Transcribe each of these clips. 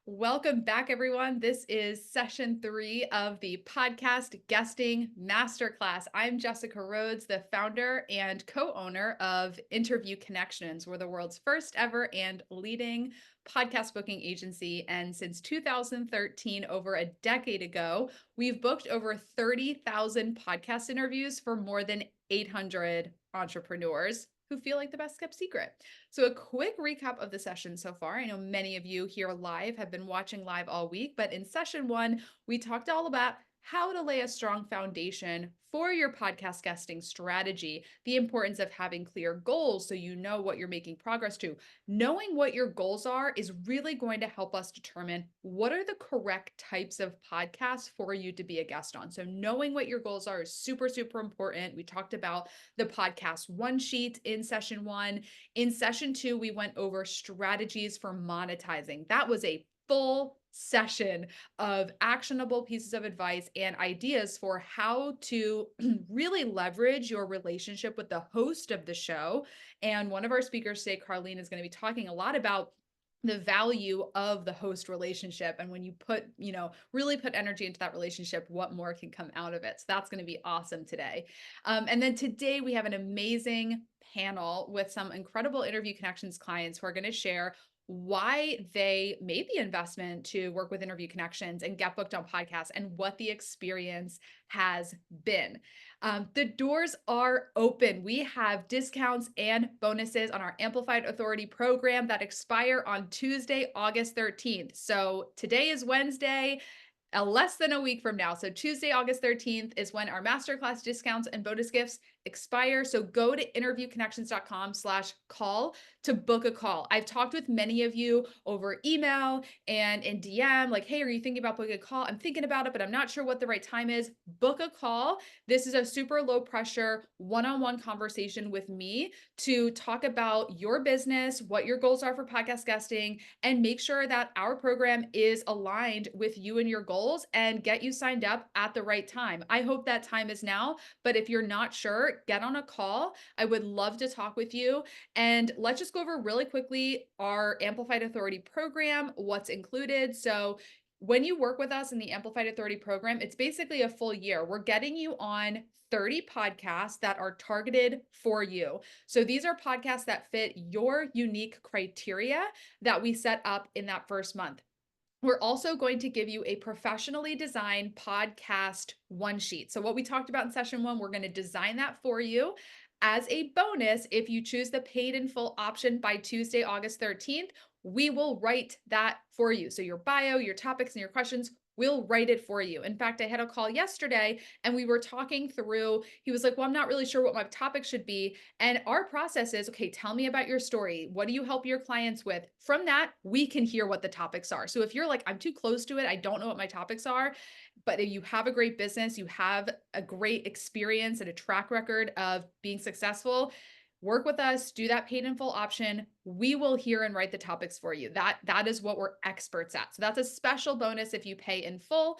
Welcome back, everyone. This is session 3 of the podcast guesting masterclass. I'm Jessica Rhodes, the founder and co-owner of Interview Connections. We're the world's first ever and leading podcast booking agency. And since 2013, over a decade ago, we've booked over 30,000 podcast interviews for more than 800 entrepreneurs who feel like the best kept secret. So, a quick recap of the session so far. I know many of you here live have been watching live all week, but in session 1, we talked all about how to lay a strong foundation for your podcast guesting strategy, the importance of having clear goals so you know what you're making progress to. Knowing what your goals are is really going to help us determine what are the correct types of podcasts for you to be a guest on. So, knowing what your goals are is super, super important. We talked about the podcast one sheet in session 1. In session 2, we went over strategies for monetizing. That was a full session of actionable pieces of advice and ideas for how to really leverage your relationship with the host of the show. And one of our speakers today, Carlene, is going to be talking a lot about the value of the host relationship, and when you put really put energy into that relationship, what more can come out of it. So that's going to be awesome today. And then today we have an amazing panel with some incredible Interview Connections clients who are going to share why they made the investment to work with Interview Connections and get booked on podcasts and what the experience has been. The doors are open. We have discounts and bonuses on our Amplified Authority program that expire on Tuesday, August 13th. So today is Wednesday, less than a week from now. So Tuesday, August 13th is when our masterclass discounts and bonus gifts expire. So go to interviewconnections.com/call to book a call. I've talked with many of you over email and in DM, like, hey, are you thinking about booking a call? I'm thinking about it, but I'm not sure what the right time is. Book a call. This is a super low pressure one-on-one conversation with me to talk about your business, what your goals are for podcast guesting, and make sure that our program is aligned with you and your goals and get you signed up at the right time. I hope that time is now, but if you're not sure, get on a call. I would love to talk with you. And let's just go over really quickly our Amplified Authority program, what's included. So when you work with us in the Amplified Authority program, it's basically a full year. We're getting you on 30 podcasts that are targeted for you. So these are podcasts that fit your unique criteria that we set up in that first month. We're also going to give you a professionally designed podcast one sheet. So what we talked about in session 1, we're going to design that for you. As a bonus, if you choose the paid in full option by Tuesday, August 13th, we will write that for you. So your bio, your topics, and your questions, we'll write it for you. In fact, I had a call yesterday and we were talking through, he was like, well, I'm not really sure what my topic should be. And our process is, okay, tell me about your story. What do you help your clients with? From that, we can hear what the topics are. So if you're like, I'm too close to it, I don't know what my topics are, but if you have a great business, you have a great experience and a track record of being successful, work with us, do that paid in full option. We will hear and write the topics for you. That is what we're experts at. So that's a special bonus if you pay in full.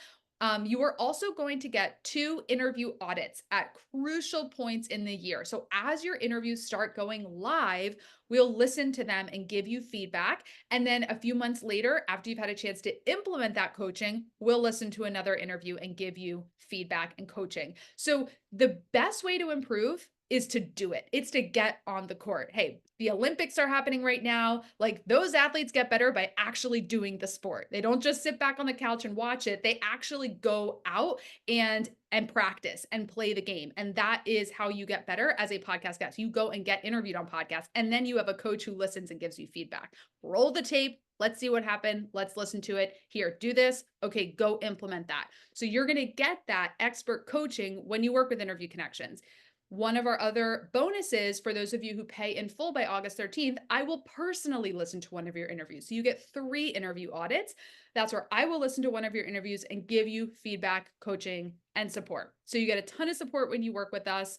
You are also going to get 2 interview audits at crucial points in the year. So as your interviews start going live, we'll listen to them and give you feedback. And then a few months later, after you've had a chance to implement that coaching, we'll listen to another interview and give you feedback and coaching. So the best way to improve is to do it. It's to get on the court. Hey, the Olympics are happening right now. Like, those athletes get better by actually doing the sport. They don't just sit back on the couch and watch it. They actually go out and practice and play the game. And that is how you get better as a podcast guest. You go and get interviewed on podcasts, and then you have a coach who listens and gives you feedback. Roll the tape. Let's see what happened. Let's listen to it. Here, do this. Okay, go implement that. So you're going to get that expert coaching when you work with Interview Connections. One of our other bonuses for those of you who pay in full by August 13th, I will personally listen to one of your interviews. So you get 3 interview audits. That's where I will listen to one of your interviews and give you feedback, coaching, and support. So you get a ton of support when you work with us.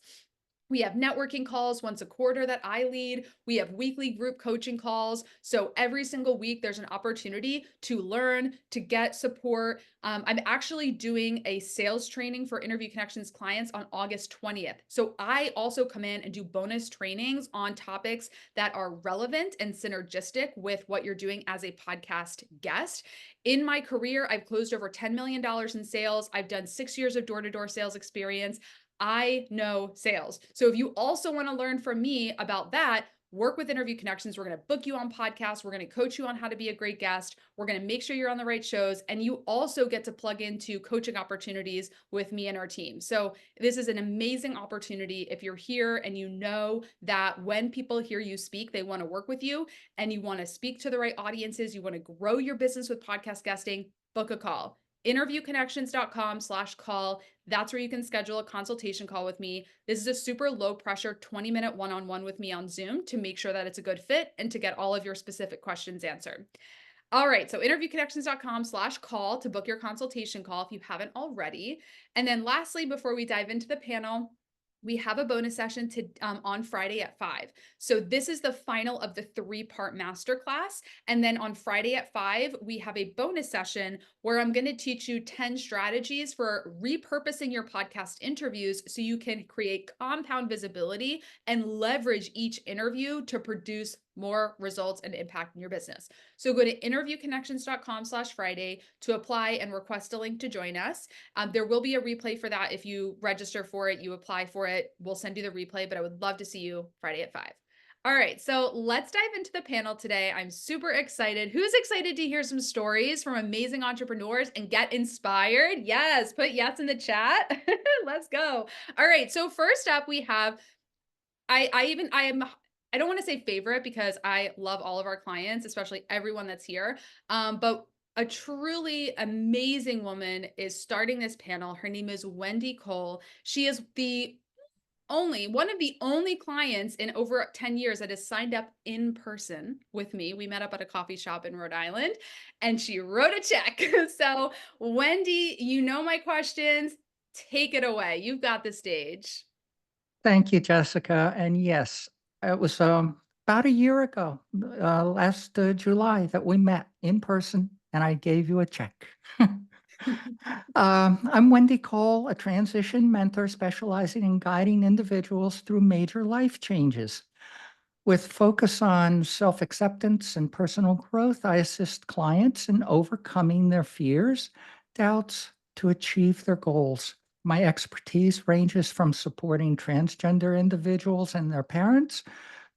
We have networking calls once a quarter that I lead. We have weekly group coaching calls. So every single week, there's an opportunity to learn, to get support. I'm actually doing a sales training for Interview Connections clients on August 20th. So I also come in and do bonus trainings on topics that are relevant and synergistic with what you're doing as a podcast guest. In my career, I've closed over $10 million in sales. I've done 6 years of door to door sales experience. I know sales. So if you also want to learn from me about that, work with Interview Connections. We're going to book you on podcasts. We're going to coach you on how to be a great guest. We're going to make sure you're on the right shows. And you also get to plug into coaching opportunities with me and our team. So this is an amazing opportunity. If you're here and you know that when people hear you speak, they want to work with you and you want to speak to the right audiences, you want to grow your business with podcast guesting, book a call. Interviewconnections.com/call. That's where you can schedule a consultation call with me. This is a super low pressure 20-minute one-on-one with me on Zoom to make sure that it's a good fit and to get all of your specific questions answered. All right, so interviewconnections.com/call to book your consultation call if you haven't already. And then lastly, before we dive into the panel, we have a bonus session on Friday at 5. So this is the final of the 3-part masterclass. And then on Friday at 5, we have a bonus session where I'm going to teach you 10 strategies for repurposing your podcast interviews so you can create compound visibility and leverage each interview to produce more results and impact in your business. So go to interviewconnections.com/Friday to apply and request a link to join us. There will be a replay for that. If you register for it, you apply for it, we'll send you the replay, but I would love to see you Friday at 5. All right, so let's dive into the panel today. I'm super excited. Who's excited to hear some stories from amazing entrepreneurs and get inspired? Yes, put yes in the chat. Let's go. All right, so first up we have I don't want to say favorite because I love all of our clients, especially everyone that's here. But a truly amazing woman is starting this panel. Her name is Wendy Cole. She is the only one of the only clients in over 10 years that has signed up in person with me. We met up at a coffee shop in Rhode Island and she wrote a check. So, Wendy, you know my questions. Take it away. You've got the stage. Thank you, Jessica. And yes, it was about a year ago, last July, that we met in person, and I gave you a check. I'm Wendy Cole, a transition mentor specializing in guiding individuals through major life changes. With focus on self acceptance and personal growth, I assist clients in overcoming their fears, doubts to achieve their goals. My expertise ranges from supporting transgender individuals and their parents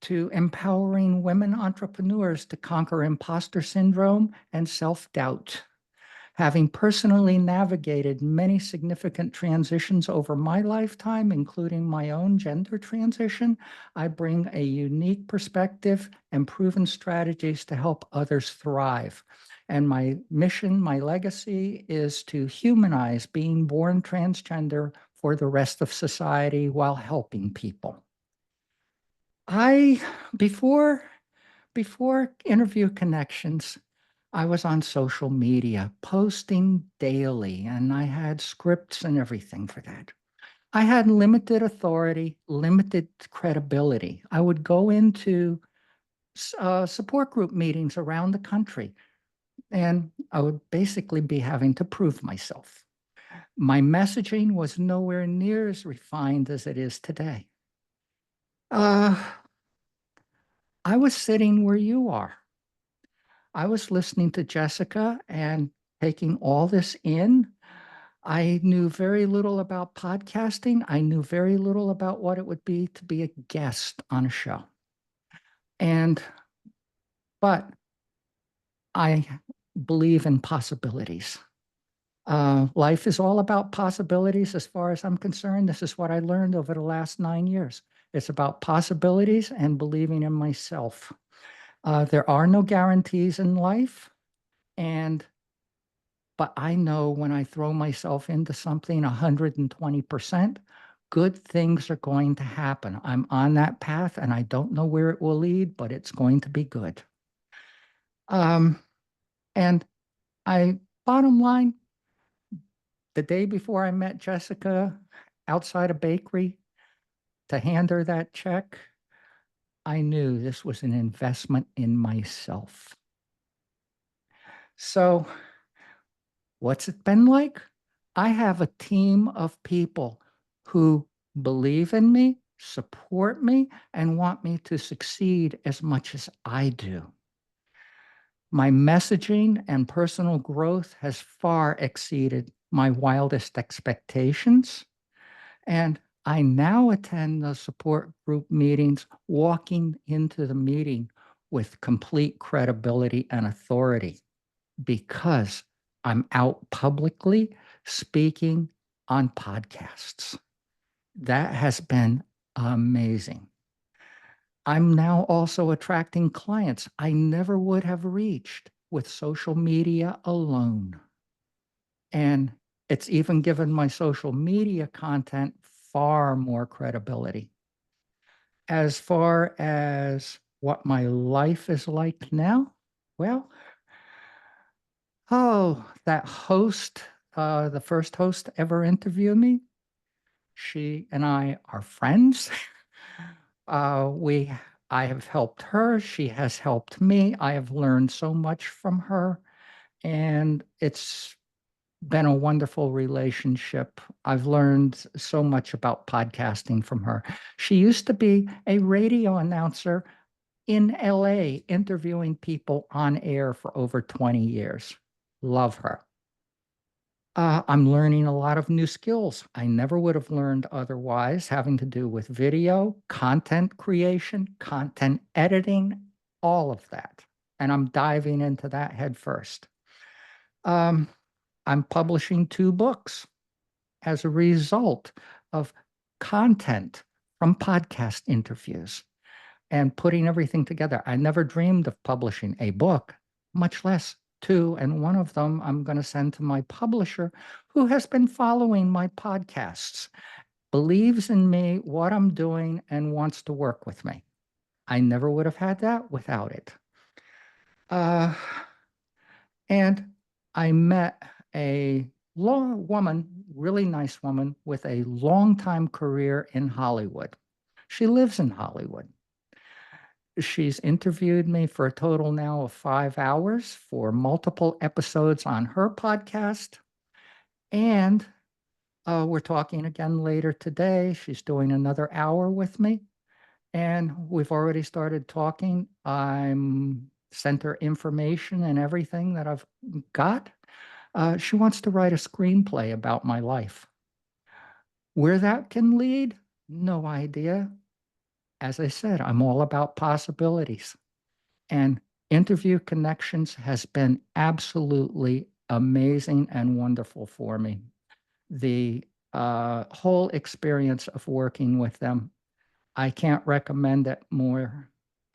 to empowering women entrepreneurs to conquer imposter syndrome and self doubt. Having personally navigated many significant transitions over my lifetime, including my own gender transition, I bring a unique perspective and proven strategies to help others thrive. And my mission, my legacy is to humanize being born transgender for the rest of society while helping people. I, before interview connections, I was on social media posting daily, and I had scripts and everything for that. I had limited authority, limited credibility. I would go into support group meetings around the country, and I would basically be having to prove myself. My messaging was nowhere near as refined as it is today. Uh, I was sitting where you are. I was listening to Jessica and taking all this in. I knew very little about podcasting. I knew very little about what it would be to be a guest on a show. And, but I believe in possibilities. Life is all about possibilities as far as I'm concerned. This is what I learned over the last 9 years. It's about possibilities and believing in myself. There are no guarantees in life. But I know when I throw myself into something 120%, good things are going to happen. I'm on that path and I don't know where it will lead, but it's going to be good. Um, and bottom line, the day before I met Jessica outside a bakery, to hand her that check, I knew this was an investment in myself. So, what's it been like? I have a team of people who believe in me, support me, and want me to succeed as much as I do. My messaging and personal growth has far exceeded my wildest expectations. And I now attend the support group meetings, walking into the meeting with complete credibility and authority because I'm out publicly speaking on podcasts. That has been amazing. I'm now also attracting clients I never would have reached with social media alone. And it's even given my social media content far more credibility. As far as what my life is like now, well, that host, the first host to ever interview me, she and I are friends. We I have helped her, she has helped me. I have learned so much from her, and it's been a wonderful relationship. I've learned so much about podcasting from her. She used to be a radio announcer in LA, interviewing people on air for over 20 years. Love her. I'm learning a lot of new skills I never would have learned otherwise, having to do with video, content creation, content editing, all of that. And I'm diving into that head first. Um, I'm publishing 2 books as a result of content from podcast interviews and putting everything together. I never dreamed of publishing a book, much less 2, and one of them I'm gonna send to my publisher who has been following my podcasts, believes in me, what I'm doing, and wants to work with me. I never would have had that without it. Uh, and I met a long woman, really nice woman with a long time career in Hollywood. She lives in Hollywood. She's interviewed me for a total now of 5 hours for multiple episodes on her podcast, and, we're talking again later today. She's doing another hour with me, and we've already started talking. I'm sent her information and everything that I've got. She wants to write a screenplay about my life. Where that can lead? No idea. As I said, I'm all about possibilities. And Interview Connections has been absolutely amazing and wonderful for me. The whole experience of working with them, I can't recommend it more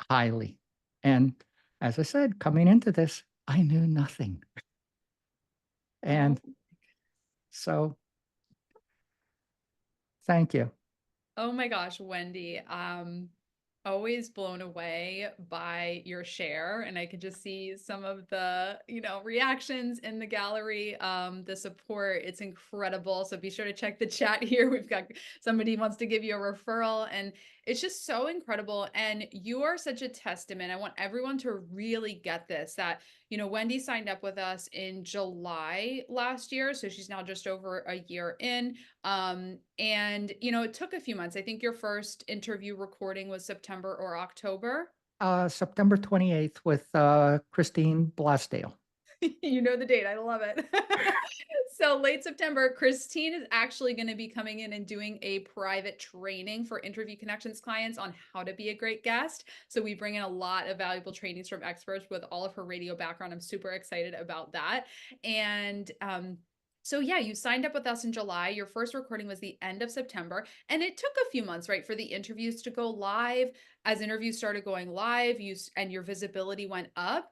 highly. And as I said, coming into this, I knew nothing. Oh. And so thank you. Oh my gosh, Wendy. Always blown away by your share, and I could just see some of the, reactions in the gallery, the support. It's incredible. So be sure to check the chat here. We've got somebody wants to give you a referral, and it's just so incredible. And you are such a testament. I want everyone to really get this that, Wendy signed up with us in July last year, so she's now just over a year in. And it took a few months. I think your first interview recording was September or October. September 28th with Christine Blasdale. You know the date. I love it. So late September, Christine is actually going to be coming in and doing a private training for Interview Connections clients on how to be a great guest. So we bring in a lot of valuable trainings from experts with all of her radio background. I'm super excited about that. And so yeah, you signed up with us in July. Your first recording was the end of September, and it took a few months, right, for the interviews to go live. As interviews started going live, and your visibility went up,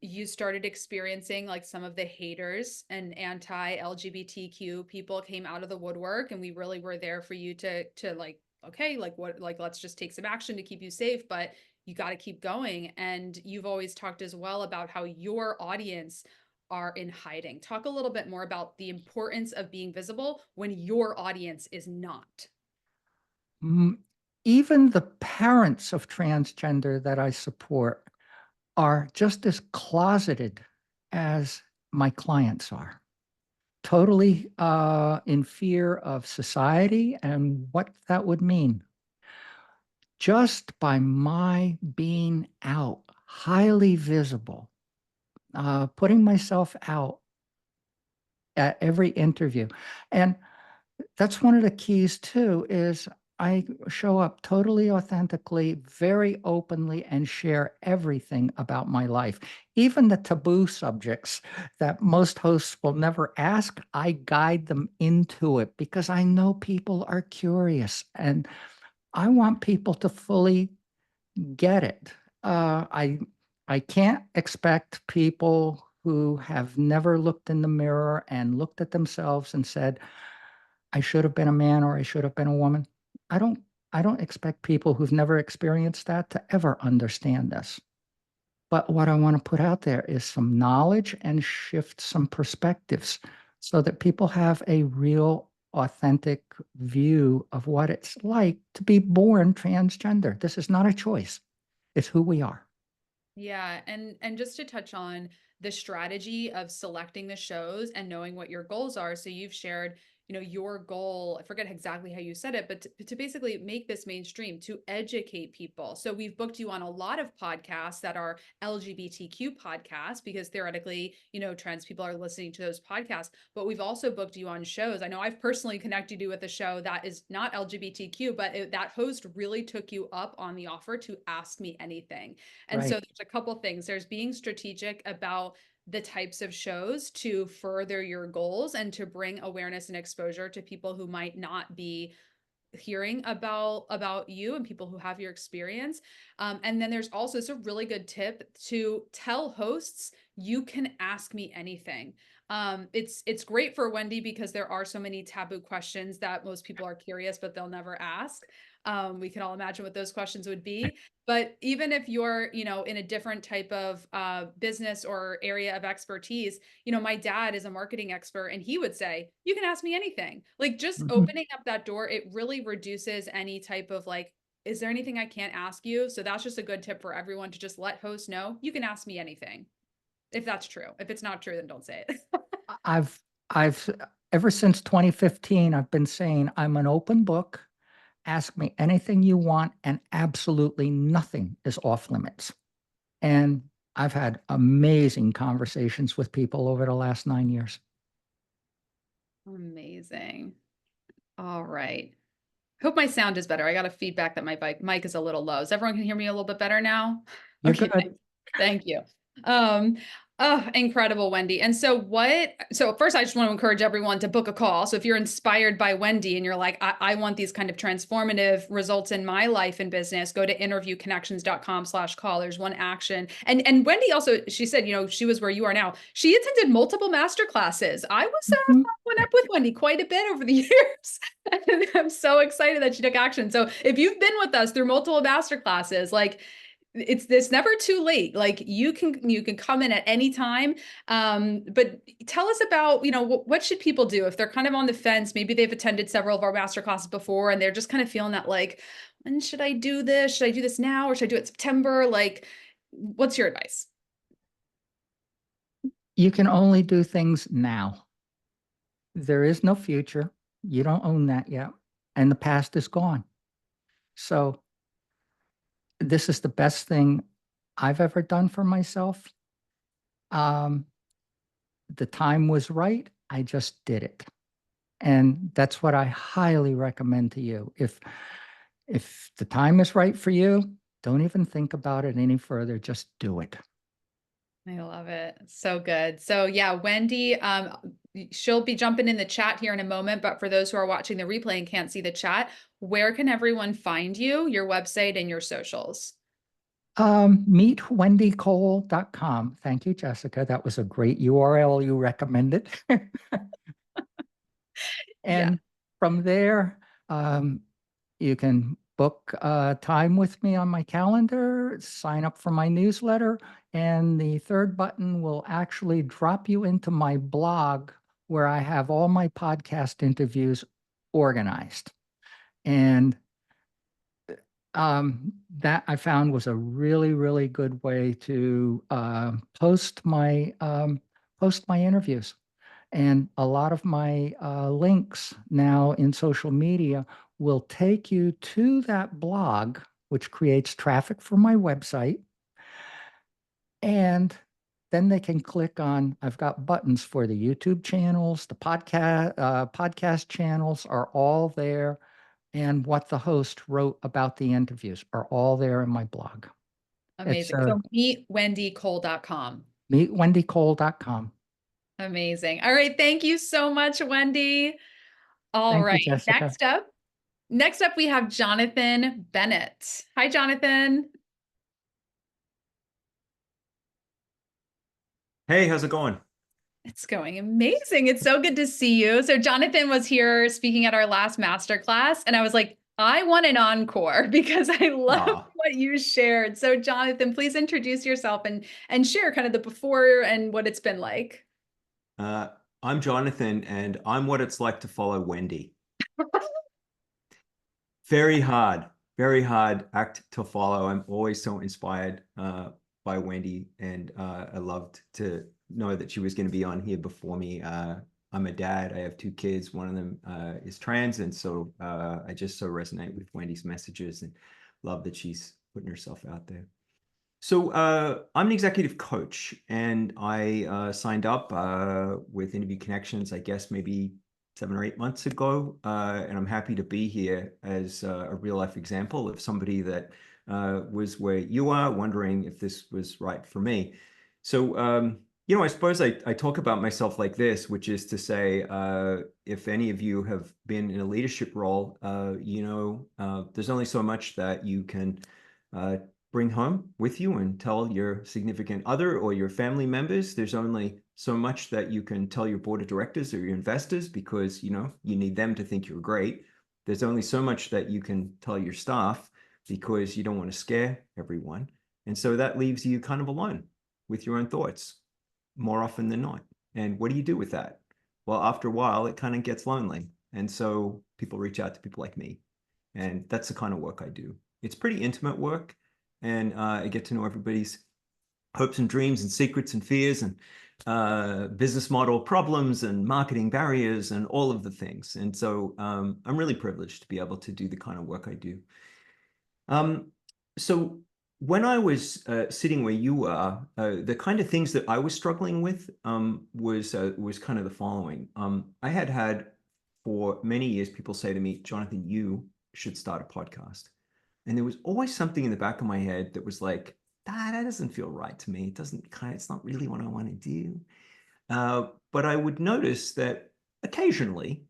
you started experiencing like some of the haters and anti-LGBTQ people came out of the woodwork, and we really were there for you to like, okay, like what, like let's just take some action to keep you safe, but you got to keep going. And you've always talked as well about how your audience are in hiding. Talk a little bit more about the importance of being visible when your audience is not. even the parents of transgender that I support are just as closeted as my clients are, totally in fear of society and what that would mean. Just by my being out, highly visible, putting myself out at every interview. And that's one of the keys too, is I show up totally authentically, very openly, and share everything about my life. Even the taboo subjects that most hosts will never ask, I guide them into it because I know people are curious and I want people to fully get it. Uh, I I can't expect people who have never looked in the mirror and looked at themselves and said, I should have been a man or I should have been a woman. I don't I don't expect people who've never experienced that to ever understand this. But what I want to put out there is some knowledge and shift some perspectives so that people have a real authentic view of what it's like to be born transgender. This is not a choice. It's who we are. Yeah, and just to touch on the strategy of selecting the shows and knowing what your goals are. So you've shared, your goal, I forget exactly how you said it, but to basically make this mainstream, to educate people. So we've booked you on a lot of podcasts that are LGBTQ podcasts because theoretically, trans people are listening to those podcasts, but we've also booked you on shows. I know I've personally connected you with a show that is not LGBTQ, but that host really took you up on the offer to ask me anything. And so Right. there's a couple things. There's being strategic about the types of shows to further your goals and to bring awareness and exposure to people who might not be hearing about you and people who have your experience. And then there's also, it's a really good tip to tell hosts, you can ask me anything. It's great for Wendy because there are so many taboo questions that most people are curious, but they'll never ask. We can all imagine what those questions would be. But even if you're, in a different type of business or area of expertise, my dad is a marketing expert and he would say, you can ask me anything. Like just Mhm. opening up that door, it really reduces any type of like, is there anything I can't ask you? So that's just a good tip for everyone to just let hosts know you can ask me anything. If that's true. If it's not true, then don't say it. I've I've ever since 2015, I've been saying I'm an open book. Ask me anything you want, and absolutely nothing is off limits. And I've had amazing conversations with people over the last 9 years. Amazing. All right. Hope my sound is better. I got a feedback that my mic is a little low. Is everyone can hear me a little bit better now? You're Okay, good. thanks. Thank you. Um, oh, incredible, Wendy. And so first I just want to encourage everyone to book a call. So if you're inspired by Wendy and you're like, I want these kind of transformative results in my life and business, go to interviewconnections.com/call. There's one action. And Wendy also, she said, she was where you are now. She attended multiple master classes. I was Mhm. following up with Wendy quite a bit over the years. And I'm so excited that she took action. So if you've been with us through multiple master classes, like it's never too late. Like you can come in at any time. But tell us about, what should people do if they're kind of on the fence? Maybe they've attended several of our master classes before and they're just kind of feeling that like, when should I do this? Should I do this now or should I do it in September? Like, what's your advice? You can only do things now. There is no future. You don't own that yet. And the past is gone. So this is the best thing I've ever done for myself. Um, the time was right. I just did it. And that's what I highly recommend to you. If the time is right for you, don't even think about it any further. Just do it. I love it. So good. So yeah, Wendy, she'll be jumping in the chat here in a moment, but for those who are watching the replay and can't see the chat, where can everyone find you, your website and your socials? Meetwendycole.com. Thank you, Jessica. That was a great URL you recommended. Yeah. And from there, you can book time with me on my calendar, sign up for my newsletter, and the third button will actually drop you into my blog where I have all my podcast interviews organized. And that I found was a really, really good way to post my interviews. And a lot of my links now in social media will take you to that blog, which creates traffic for my website. And then they can click on, I've got buttons for the YouTube channels, the podcast channels are all there. And what the host wrote about the interviews are all there in my blog. It's Amazing. So meetwendycole.com. meetwendycole.com. Amazing. All right. Thank you so much, Wendy. All Thank you, right. Jessica. Next up, we have Jonathan Bennett. Hi, Jonathan. Hey, how's it going? It's going amazing. It's so good to see you. So Jonathan was here speaking at our last masterclass, and I was like, I want an encore because I love Ah, what you shared. So Jonathan, please introduce yourself and share kind of the before and what it's been like. uh, I'm Jonathan, and I'm what it's like to follow Wendy. Very hard act to follow. I'm always so inspired by Wendy, and I loved to know that she was going to be on here before me. I'm a dad. I have two kids. One of them is trans, and so I just so resonate with Wendy's messages and love that she's putting herself out there. So I'm an executive coach, and I signed up with Interview Connections, I guess maybe 7 or 8 months ago, and I'm happy to be here as a real life example of somebody that was where you are, wondering if this was right for me. So, I suppose I talk about myself like this, which is to say, if any of you have been in a leadership role, there's only so much that you can uh, bring home with you and tell your significant other or your family members. There's only so much that you can tell your board of directors or your investors because, you need them to think you're great. There's only so much that you can tell your staff because you don't want to scare everyone. And so that leaves you kind of alone with your own thoughts more often than not. And what do you do with that? Well, after a while, it kind of gets lonely. And so people reach out to people like me. And that's the kind of work I do. It's pretty intimate work, and I get to know everybody's hopes and dreams and secrets and fears and business model problems and marketing barriers and all of the things. And so I'm really privileged to be able to do the kind of work I do. Um, so when I was sitting where you are, the kind of things that I was struggling with was kind of the following. I had for many years people say to me, Jonathan, you should start a podcast. And there was always something in the back of my head that was like, that doesn't feel right to me. It's not really what I want to do. But I would notice that occasionally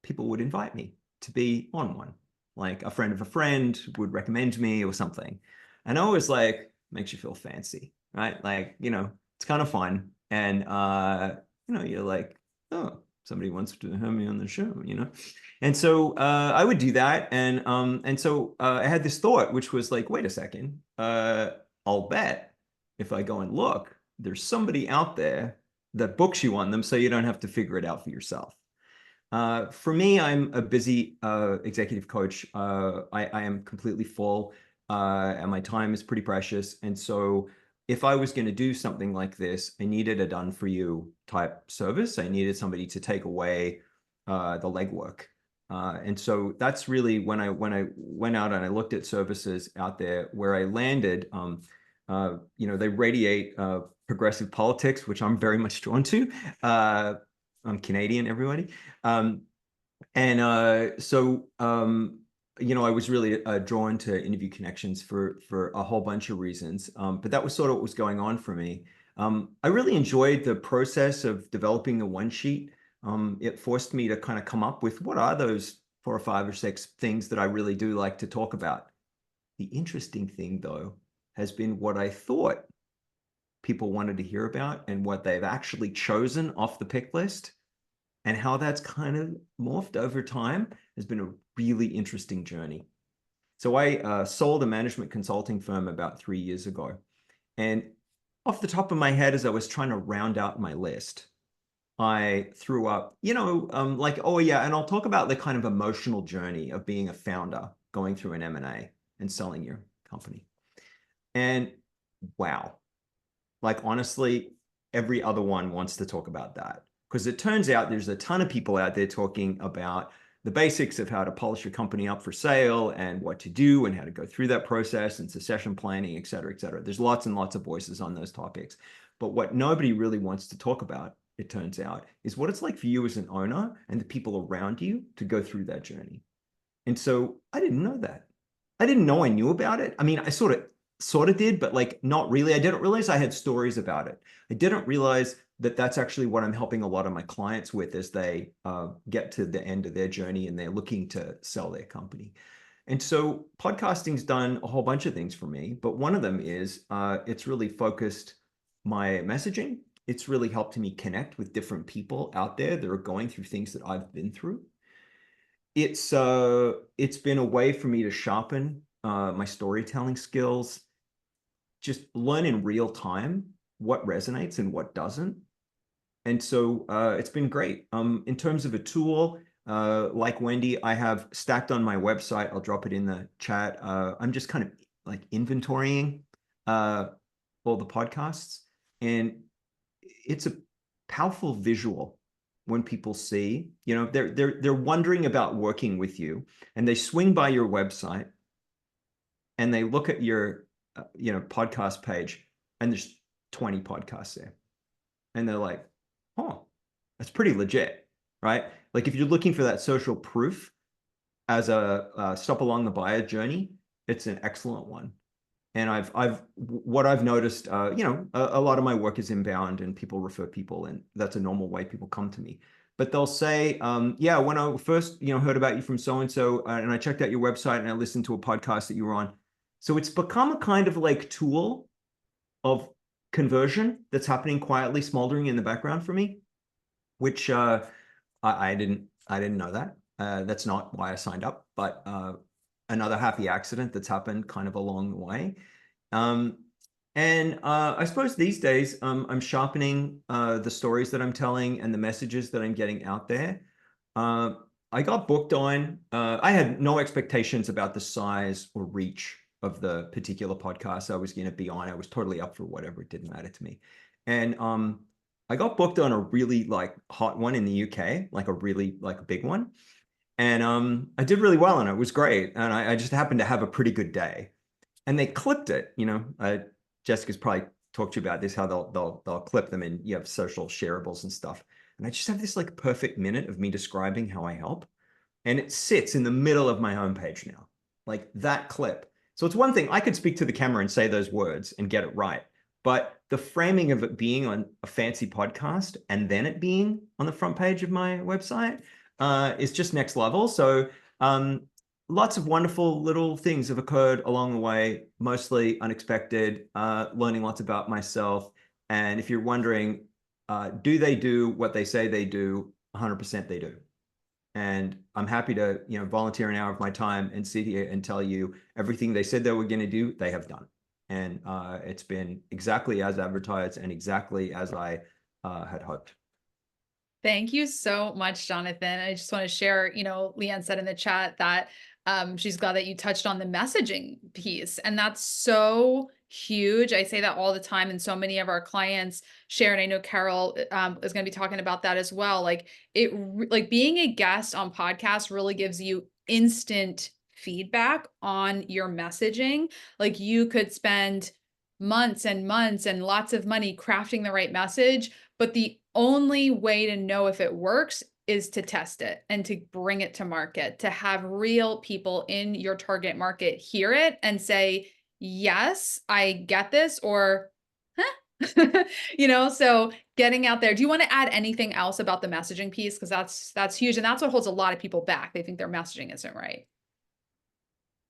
people would invite me to be on one. Like a friend of a friend would recommend me or something. And I was like, makes you feel fancy, right? Like, it's kind of fun. And, you're like, oh, somebody wants to have me on the show. And so I would do that. And so I had this thought, which was like, wait a second, I'll bet if I go and look, there's somebody out there that books you on them so you don't have to figure it out for yourself. For me, I'm a busy executive coach. I am completely full, and my time is pretty precious. And so, if I was going to do something like this, I needed a done for you type service. I needed somebody to take away the legwork. And so that's really when I went out and I looked at services out there where I landed. They radiate progressive politics, which I'm very much drawn to. I'm Canadian, everybody. Um, I was really drawn to Interview Connections for a whole bunch of reasons. But that was sort of what was going on for me. I really enjoyed the process of developing the one sheet. It forced me to kind of come up with what are those 4 or 5 or 6 things that I really do like to talk about. The interesting thing, though, has been what I thought people wanted to hear about and what they've actually chosen off the pick list and how that's kind of morphed over time has been a really interesting journey. So I sold a management consulting firm about 3 years ago. And off the top of my head, as I was trying to round out my list, I threw up, like, oh yeah, and I'll talk about the kind of emotional journey of being a founder going through an M&A and selling your company. And wow, like honestly, every other one wants to talk about that, because it turns out there's a ton of people out there talking about the basics of how to polish your company up for sale and what to do and how to go through that process and succession planning, et cetera, et cetera. There's lots and lots of voices on those topics. But what nobody really wants to talk about, it turns out, is what it's like for you as an owner and the people around you to go through that journey. And so I didn't know that. I didn't know I knew about it. I mean, I sort of did, but like not really. I didn't realize I had stories about it. I didn't realize that that's actually what I'm helping a lot of my clients with as they get to the end of their journey and they're looking to sell their company. And so podcasting's done a whole bunch of things for me, but one of them is it's really focused my messaging. It's really helped me connect with different people out there that are going through things that I've been through. It's been a way for me to sharpen my storytelling skills, just learn in real time what resonates and what doesn't. And so it's been great. In terms of a tool, like Wendy, I have stacked on my website. I'll drop it in the chat. I'm just kind of like inventorying all the podcasts, and it's a powerful visual when people see, you know, they're wondering about working with you, and they swing by your website and they look at your podcast page, and there's 20 podcasts there, and they're like, oh, that's pretty legit, right? Like if you're looking for that social proof as a stop along the buyer journey, it's an excellent one. And what I've noticed, a lot of my work is inbound and people refer people, and that's a normal way people come to me. But they'll say, yeah, when I first, heard about you from so-and-so, and I checked out your website and I listened to a podcast that you were on. So it's become a kind of like tool of conversion that's happening quietly, smoldering in the background for me, which I didn't know that. That's not why I signed up, but another happy accident that's happened kind of along the way. And I suppose these days I'm sharpening the stories that I'm telling and the messages that I'm getting out there. I got booked on, I had no expectations about the size or reach of the particular podcast I was going to be on. I was totally up for whatever. It didn't matter to me. And I got booked on a really like hot one in the UK, like a really like big one. And I did really well, and it was great. And I just happened to have a pretty good day. And they clipped it. Jessica's probably talked to you about this, how they'll clip them, and you have social shareables and stuff. And I just have this like perfect minute of me describing how I help, and it sits in the middle of my homepage now, like that clip. So it's one thing, I could speak to the camera and say those words and get it right, but the framing of it being on a fancy podcast and then it being on the front page of my website is just next level. So lots of wonderful little things have occurred along the way, mostly unexpected, learning lots about myself. And if you're wondering, do they do what they say they do? 100% they do. And I'm happy to, volunteer an hour of my time and sit here and tell you everything they said they were going to do, they have done. And it's been exactly as advertised and exactly as I had hoped. Thank you so much, Jonathan. I just want to share, Leanne said in the chat that she's glad that you touched on the messaging piece. And that's so huge. I say that all the time. And so many of our clients share, and I know Carol is going to be talking about that as well. Like like being a guest on podcasts really gives you instant feedback on your messaging. Like you could spend months and months and lots of money crafting the right message, but the only way to know if it works is to test it and to bring it to market, to have real people in your target market hear it and say, yes, I get this, or, huh? So getting out there. Do you want to add anything else about the messaging piece? Because that's huge. And that's what holds a lot of people back. They think their messaging isn't right.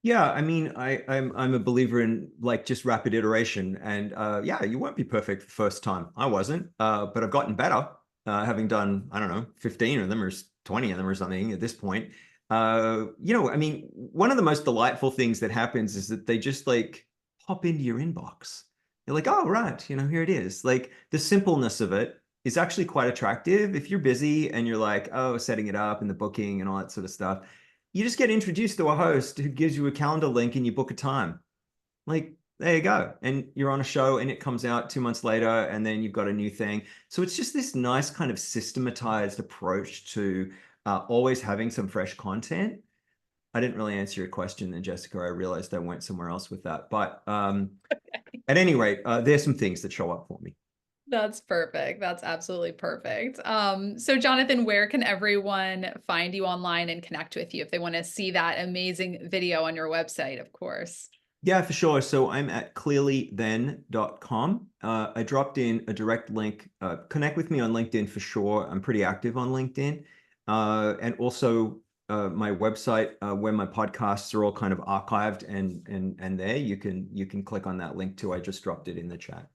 Yeah, I mean, I'm a believer in like just rapid iteration, and yeah, you won't be perfect the first time. I wasn't, but I've gotten better, having done, I don't know, 15 of them or 20 of them or something at this point. I mean, one of the most delightful things that happens is that they just like pop into your inbox. You're like, oh, right, here it is. Like the simpleness of it is actually quite attractive if you're busy and you're like, oh, setting it up and the booking and all that sort of stuff. you just get introduced to a host who gives you a calendar link and you book a time. Like, there you go. And you're on a show and it comes out 2 months later and then you've got a new thing. So it's just this nice kind of systematized approach to always having some fresh content. I didn't really answer your question then, Jessica. I realized I went somewhere else with that. But at any rate, there's some things that show up for me. That's perfect. That's absolutely perfect. So Jonathan, where can everyone find you online and connect with you if they want to see that amazing video on your website, of course? Yeah, for sure. So I'm at clearlythen.com. I dropped in a direct link. Connect with me on LinkedIn for sure. I'm pretty active on LinkedIn. And also my website where my podcasts are all kind of archived and there you can click on that link too. I just dropped it in the chat.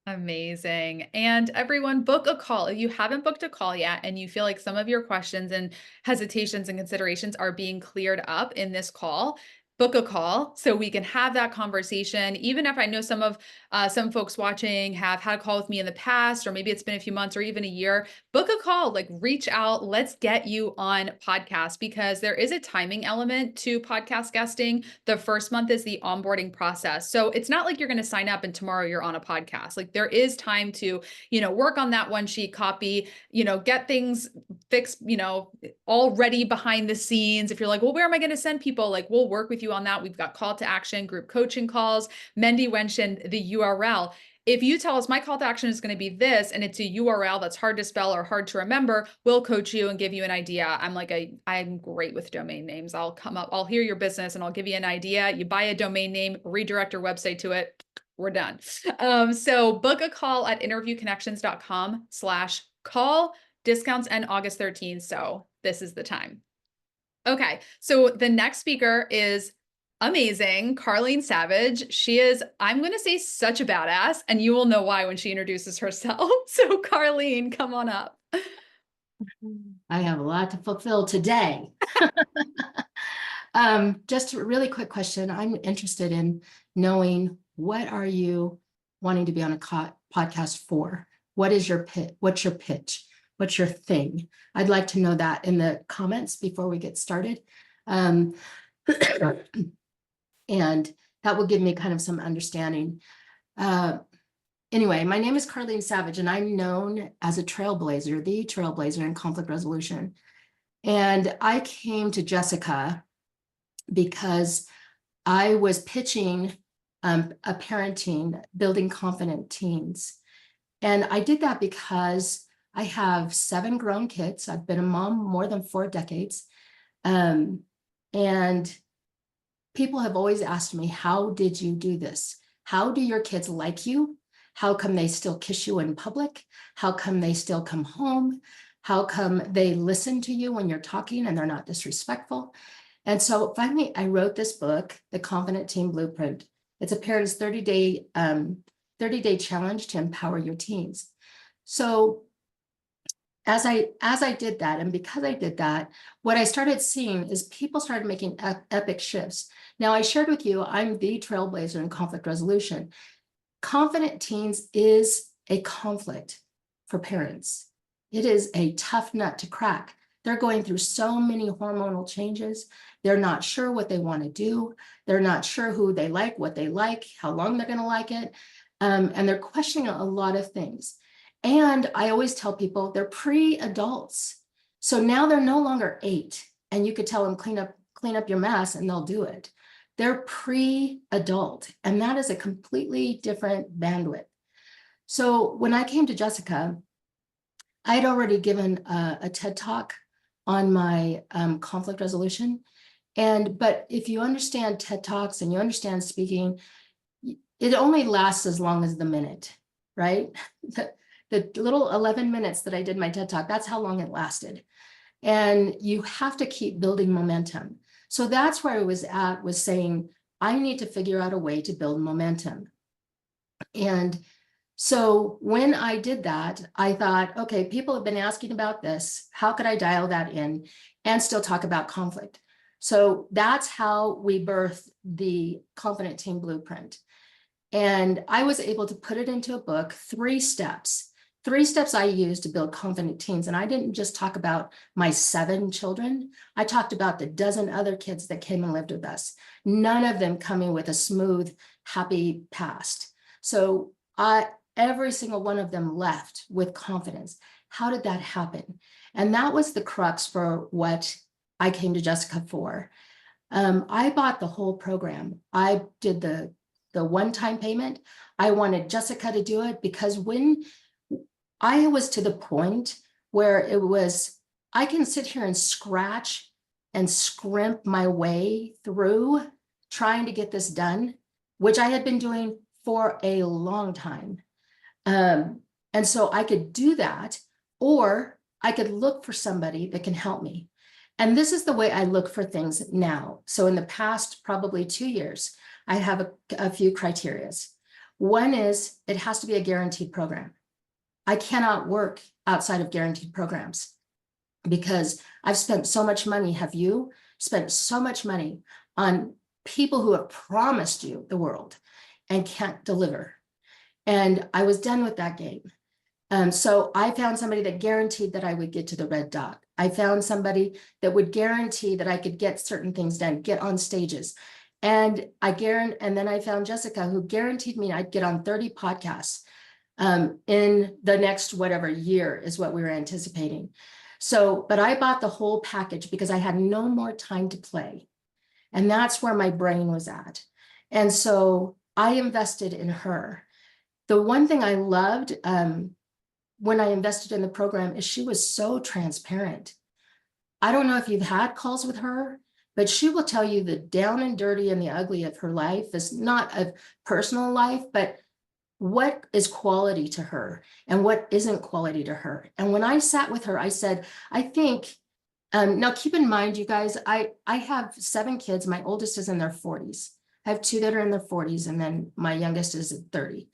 Amazing. And everyone, book a call. If you haven't booked a call yet and you feel like some of your questions and hesitations and considerations are being cleared up in this call, book a call so we can have that conversation. Even if I know some folks watching have had a call with me in the past, or maybe it's been a few months or even a year, book a call, like reach out. Let's get you on podcast, because there is a timing element to podcast guesting. The first month is the onboarding process. So it's not like you're going to sign up and tomorrow you're on a podcast. Like there is time to, work on that one sheet copy, get things fixed, already behind the scenes. If you're like, well, where am I going to send people? Like, we'll work with you on that. We've got call to action, group coaching calls. Mendy mentioned the URL. If you tell us my call to action is going to be this, and it's a URL that's hard to spell or hard to remember, we'll coach you and give you an idea. I'm great with domain names. I'll come up, I'll hear your business and I'll give you an idea. You buy a domain name, redirect your website to it. We're done. So book a call at interviewconnections.com/call. Discounts end August 13th. So this is the time. Okay. So the next speaker is amazing, Carlene Savage. She is, I'm going to say, such a badass, and you will know why when she introduces herself. So Carlene, come on up. I have a lot to fulfill today. Just a really quick question. I'm interested in knowing, what are you wanting to be on a podcast for? What is your pitch? What's your pitch? What's your thing? I'd like to know that in the comments before we get started. And that will give me kind of some understanding. Anyway, my name is Carlene Savage, and I'm known as the trailblazer in conflict resolution. And I came to Jessica because I was pitching a parenting, building confident teens. And I did that because I have 7 grown kids. I've been a mom more than 4 decades. And people have always asked me, how did you do this? How do your kids like you? How come they still kiss you in public? How come they still come home? How come they listen to you when you're talking and they're not disrespectful? And so finally, I wrote this book, The Confident Teen Blueprint. It's a parent's 30-day challenge to empower your teens. So as I did that, and because I did that, what I started seeing is people started making epic shifts. Now, I shared with you, I'm the trailblazer in conflict resolution. Confident teens is a conflict for parents. It is a tough nut to crack. They're going through so many hormonal changes. They're not sure what they want to do. They're not sure who they like, what they like, how long they're going to like it. And they're questioning a lot of things. And I always tell people they're pre-adults. So now they're no longer 8, and you could tell them clean up your mess and they'll do it. They're pre-adult, and that is a completely different bandwidth. So when I came to Jessica, I had already given a TED Talk on my conflict resolution. But if you understand TED Talks and you understand speaking, it only lasts as long as the minute, right? The little 11 minutes that I did my TED Talk, that's how long it lasted. And you have to keep building momentum. So that's where I was at, was saying, I need to figure out a way to build momentum. And so when I did that, I thought, okay, people have been asking about this. How could I dial that in and still talk about conflict? So that's how we birthed the Confident Teen Blueprint. And I was able to put it into a book, 3 steps 3 steps I use to build confident teens. And I didn't just talk about my 7 children. I talked about the dozen other kids that came and lived with us. None of them coming with a smooth, happy past. So every single one of them left with confidence. How did that happen? And that was the crux for what I came to Jessica for. I bought the whole program. I did the one-time payment. I wanted Jessica to do it because when I was to the point where it was, I can sit here and scratch and scrimp my way through trying to get this done, which I had been doing for a long time. And so I could do that, or I could look for somebody that can help me. And this is the way I look for things now. So in the past, probably 2 years, I have a few criterias. One is it has to be a guaranteed program. I cannot work outside of guaranteed programs because I've spent so much money. Have you spent so much money on people who have promised you the world and can't deliver? And I was done with that game. So I found somebody that guaranteed that I would get to the red dot. I found somebody that would guarantee that I could get certain things done, get on stages. And then I found Jessica, who guaranteed me I'd get on 30 podcasts in the next whatever year is what we were anticipating. So, but I bought the whole package because I had no more time to play. And that's where my brain was at. And so I invested in her. The one thing I loved when I invested in the program is she was so transparent. I don't know if you've had calls with her, but she will tell you the down and dirty and the ugly of her life. Is not a personal life, but what is quality to her and what isn't quality to her. And when I sat with her, I said, I think, now keep in mind, you guys, I have 7 kids. My oldest is in their 40s. I have 2 that are in their 40s, and then my youngest is at 30.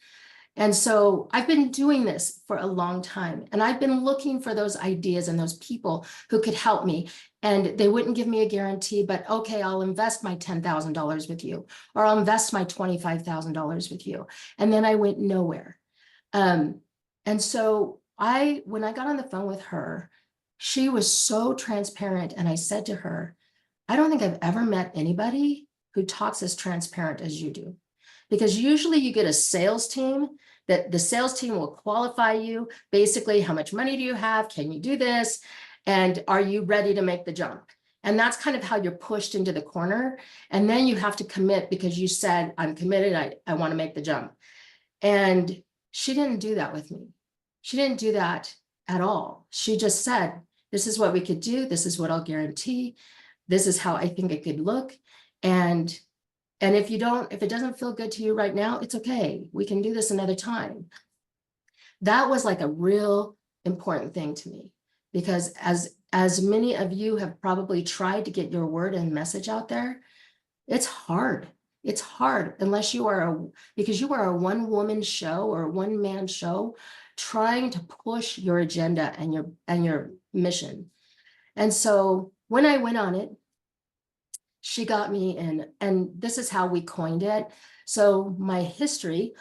And so I've been doing this for a long time, and I've been looking for those ideas and those people who could help me. And they wouldn't give me a guarantee, but okay, I'll invest my $10,000 with you, or I'll invest my $25,000 with you. And then I went nowhere. And so when I got on the phone with her, she was so transparent. And I said to her, I don't think I've ever met anybody who talks as transparent as you do. Because usually you get a sales team that the sales team will qualify you. Basically, how much money do you have? Can you do this? And are you ready to make the jump? And that's kind of how you're pushed into the corner. And then you have to commit because you said, I'm committed. I want to make the jump. And she didn't do that with me. She didn't do that at all. She just said, this is what we could do. This is what I'll guarantee. This is how I think it could look. And if it doesn't feel good to you right now, it's okay. We can do this another time. That was like a real important thing to me, because as many of you have probably tried to get your word and message out there, it's hard. It's hard unless because you are a one-woman show or a one-man show trying to push your agenda and your mission. And so when I went on it, she got me in, and this is how we coined it. So my history,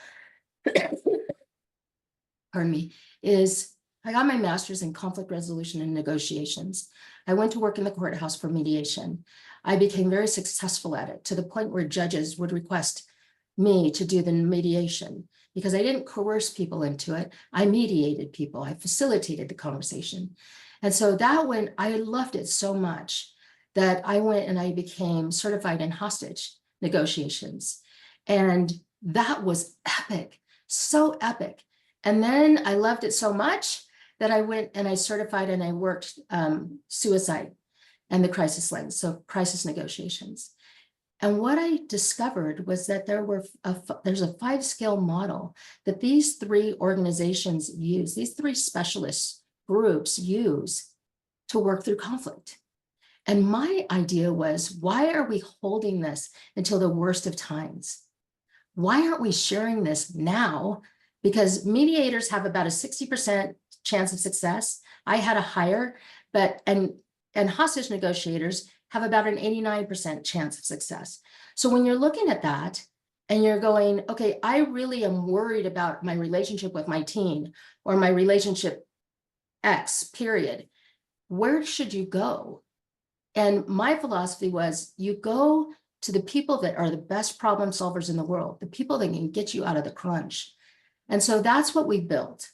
pardon me, is I got my master's in conflict resolution and negotiations. I went to work in the courthouse for mediation. I became very successful at it, to the point where judges would request me to do the mediation because I didn't coerce people into it. I mediated people. I facilitated the conversation. And so I loved it so much that I went and I became certified in hostage negotiations. And that was epic, so epic. And then I loved it so much that I went and I certified and I worked suicide and the crisis lens, so crisis negotiations. And what I discovered was that there's a 5-scale model that these 3 organizations use, these 3 specialist groups use to work through conflict. And my idea was, why are we holding this until the worst of times? Why aren't we sharing this now? Because mediators have about a 60% chance of success. I had a higher, and hostage negotiators have about an 89% chance of success. So when you're looking at that, and you're going, okay, I really am worried about my relationship with my teen or my relationship X, period. Where should you go? And my philosophy was, you go to the people that are the best problem solvers in the world, the people that can get you out of the crunch. And so that's what we built.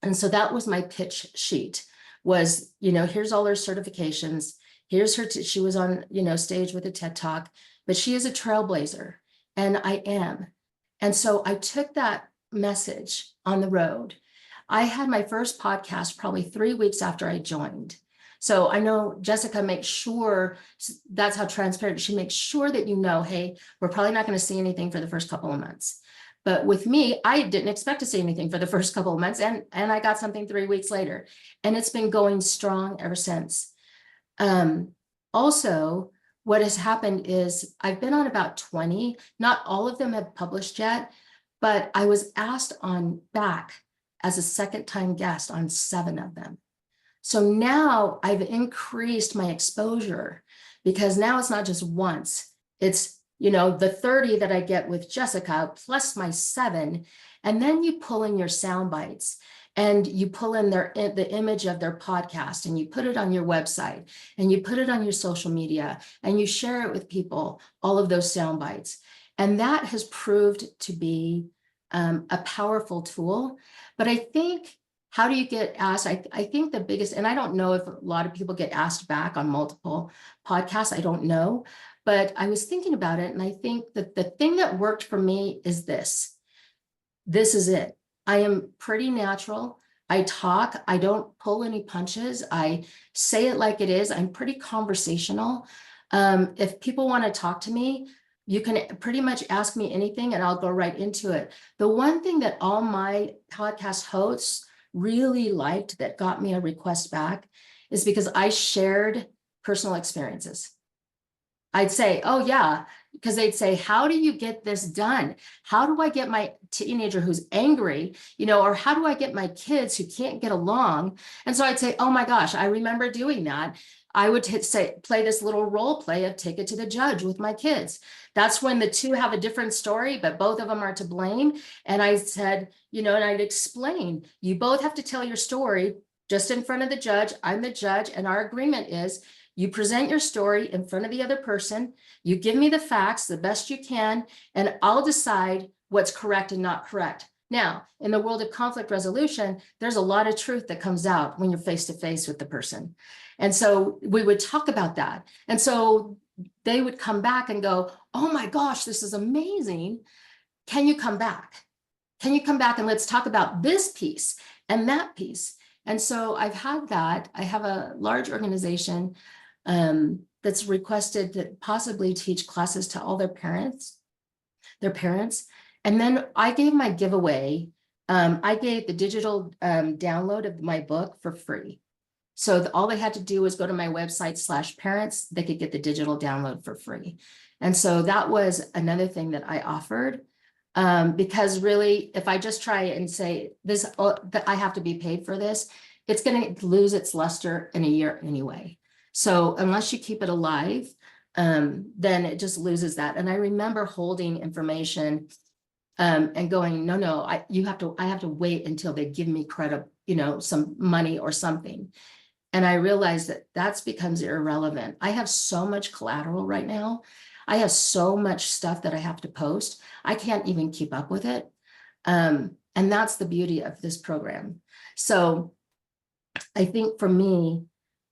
And so that was my pitch sheet, was, here's all her certifications. Here's her, she was on, stage with a TED Talk, but she is a trailblazer, and I am. And so I took that message on the road. I had my first podcast probably 3 weeks after I joined. So I know Jessica makes sure, that's how transparent, she makes sure that hey, we're probably not going to see anything for the first couple of months. But with me, I didn't expect to see anything for the first couple of months, and I got something 3 weeks later, and it's been going strong ever since. Also, what has happened is I've been on about 20, not all of them have published yet, but I was asked on back as a second-time guest on 7 of them. So now I've increased my exposure, because now it's not just once, it's the 30 that I get with Jessica plus my 7, and then you pull in your sound bites, and you pull in the image of their podcast, and you put it on your website, and you put it on your social media, and you share it with people, all of those sound bites. And that has proved to be a powerful tool. But I think, how do you get asked? I think the biggest, and I don't know if a lot of people get asked back on multiple podcasts, I don't know. But I was thinking about it, and I think that the thing that worked for me is this. This is it. I am pretty natural. I talk. I don't pull any punches. I say it like it is. I'm pretty conversational. If people want to talk to me, you can pretty much ask me anything and I'll go right into it. The one thing that all my podcast hosts really liked that got me a request back is because I shared personal experiences. I'd say, oh yeah, because they'd say, how do you get this done? How do I get my teenager who's angry, or how do I get my kids who can't get along? And so I'd say, oh my gosh, I remember doing that. I would play this little role play of take it to the judge with my kids. That's when the two have a different story, but both of them are to blame. And I said, and I'd explain, you both have to tell your story just in front of the judge. I'm the judge, and our agreement is you present your story in front of the other person. You give me the facts the best you can, and I'll decide what's correct and not correct. Now, in the world of conflict resolution, there's a lot of truth that comes out when you're face to face with the person. And so we would talk about that. And so they would come back and go, oh my gosh, this is amazing. Can you come back? Can you come back and let's talk about this piece and that piece? And so I've had that. I have a large organization that's requested to possibly teach classes to all their parents. And then I gave my giveaway. I gave the digital download of my book for free. So all they had to do was go to my website /parents. They could get the digital download for free. And so that was another thing that I offered. Because really, if I just try and say this, that I have to be paid for this, it's going to lose its luster in a year anyway. So unless you keep it alive, then it just loses that. And I remember holding information and going, no, I have to wait until they give me credit, some money or something. And I realized that that's becomes irrelevant. I have so much collateral right now. I have so much stuff that I have to post. I can't even keep up with it. And that's the beauty of this program. So I think for me,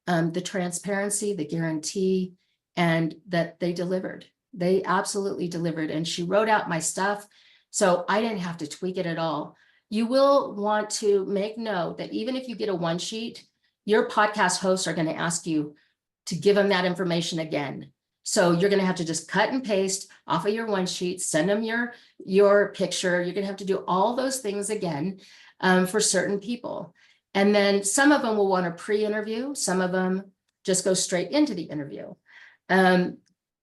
the transparency, the guarantee, and that they delivered. They absolutely delivered. And she wrote out my stuff, so I didn't have to tweak it at all. You will want to make note that even if you get a one sheet, your podcast hosts are going to ask you to give them that information again. So you're going to have to just cut and paste off of your one sheet, send them your picture. You're going to have to do all those things again for certain people. And then some of them will want a pre-interview. Some of them just go straight into the interview.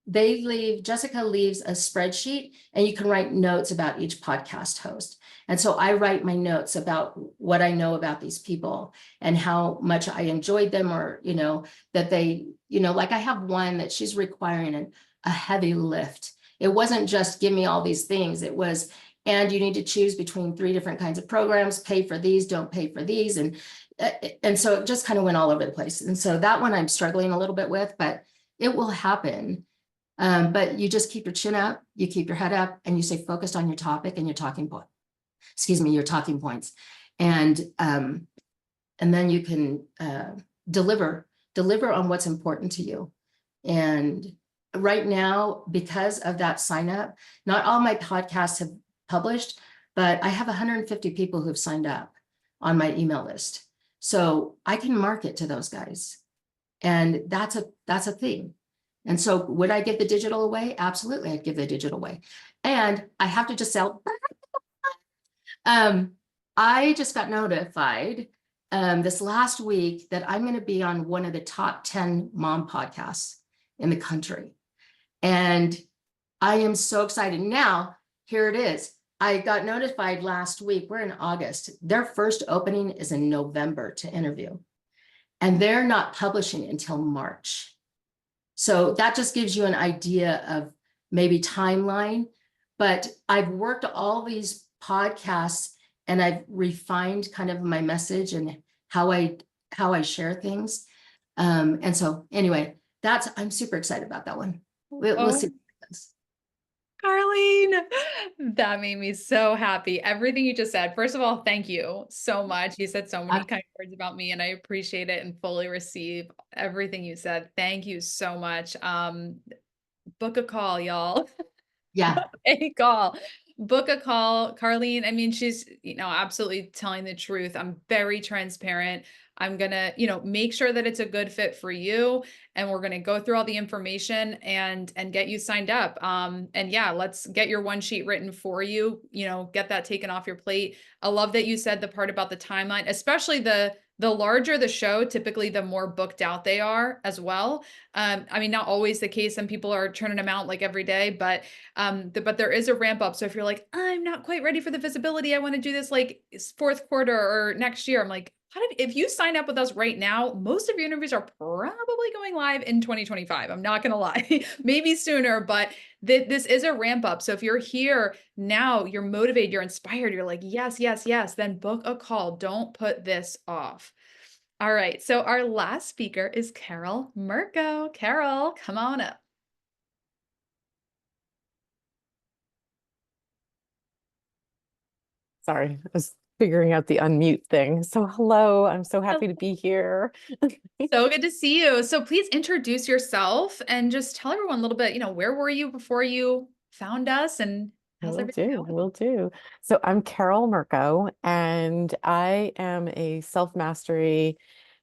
Jessica leaves a spreadsheet, and you can write notes about each podcast host. And so I write my notes about what I know about these people and how much I enjoyed them, or, that they, like I have one that she's requiring a heavy lift. It wasn't just give me all these things. It was, and you need to choose between 3 different kinds of programs, pay for these, don't pay for these. And so it just kind of went all over the place. And so that one I'm struggling a little bit with, but it will happen. But you just keep your chin up, you keep your head up, and you stay focused on your topic and your talking point. Excuse me, your talking points. And then you can deliver on what's important to you. And right now, because of that sign up, not all my podcasts have published, but I have 150 people who've signed up on my email list. So I can market to those guys. And that's a thing. And so would I give the digital away? Absolutely, I'd give the digital away. And I have to just sell. I just got notified this last week that I'm going to be on one of the top 10 mom podcasts in the country. And I am so excited. Now, here it is. I got notified last week. We're in August. Their first opening is in November to interview. And they're not publishing until March. So that just gives you an idea of maybe timeline. But I've worked all these podcasts and I've refined kind of my message and how I share things. And so anyway, I'm super excited about that one. We'll see. Carlene, that made me so happy. Everything you just said. First of all, thank you so much. You said so many kind words about me, and I appreciate it and fully receive everything you said. Thank you so much. Book a call, y'all. Yeah. A call. Book a call. Carlene, I mean, she's, absolutely telling the truth. I'm very transparent. I'm gonna, make sure that it's a good fit for you. And we're gonna go through all the information and get you signed up. And yeah, let's get your one sheet written for you, get that taken off your plate. I love that you said the part about the timeline, especially the larger the show, typically the more booked out they are as well. I mean, not always the case. Some people are churning them out like every day, but there is a ramp up. So if you're like, I'm not quite ready for the visibility, I want to do this like fourth quarter or next year. I'm like, if you sign up with us right now, most of your interviews are probably going live in 2025. I'm not going to lie, maybe sooner, but this is a ramp up. So if you're here now, you're motivated, you're inspired, you're like, yes, yes, yes, then book a call. Don't put this off. All right. So our last speaker is Carol Mirko. Carol, come on up. Sorry, I was figuring out the unmute thing. So hello, I'm so happy to be here. So good to see you. So please introduce yourself and just tell everyone a little bit, where were you before you found us and how's everything going? Will do. So I'm Carol Mirko, and I am a self-mastery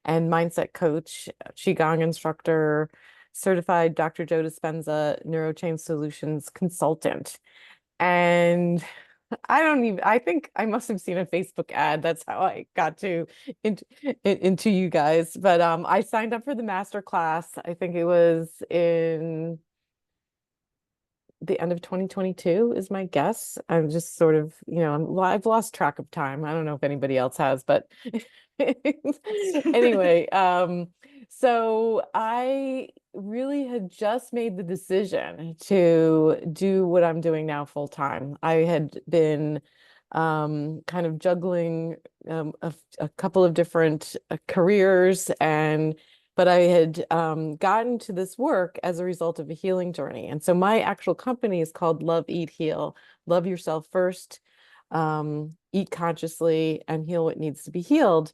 and mindset coach, Qigong instructor, certified Dr. Joe Dispenza NeuroChange Solutions consultant. And I think I must have seen a Facebook ad. That's how I got into you guys. But I signed up for the Masterclass. I think it was in the end of 2022 is my guess. I'm just sort of, I've lost track of time. I don't know if anybody else has, but anyway, so I really had just made the decision to do what I'm doing now full time. I had been kind of juggling a couple of different careers, but I had gotten to this work as a result of a healing journey. And so my actual company is called Love, Eat, Heal. Love yourself first, eat consciously, and heal what needs to be healed.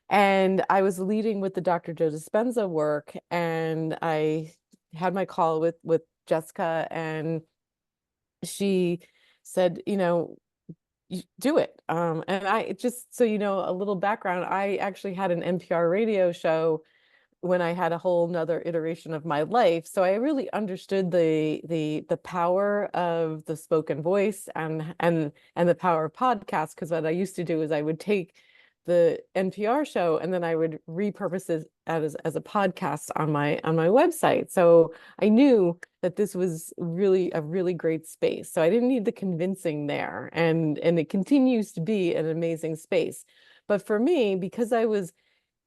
And I was leading with the Dr. Joe Dispenza work, and I had my call with Jessica, and she said, you do it. And I just, so a little background, I actually had an NPR radio show when I had a whole nother iteration of my life. So I really understood the power of the spoken voice and the power of podcasts. Because what I used to do is I would take the NPR show and then I would repurpose it as a podcast on my website. So I knew that this was really a really great space. So I didn't need the convincing there. And it continues to be an amazing space. But for me, because I was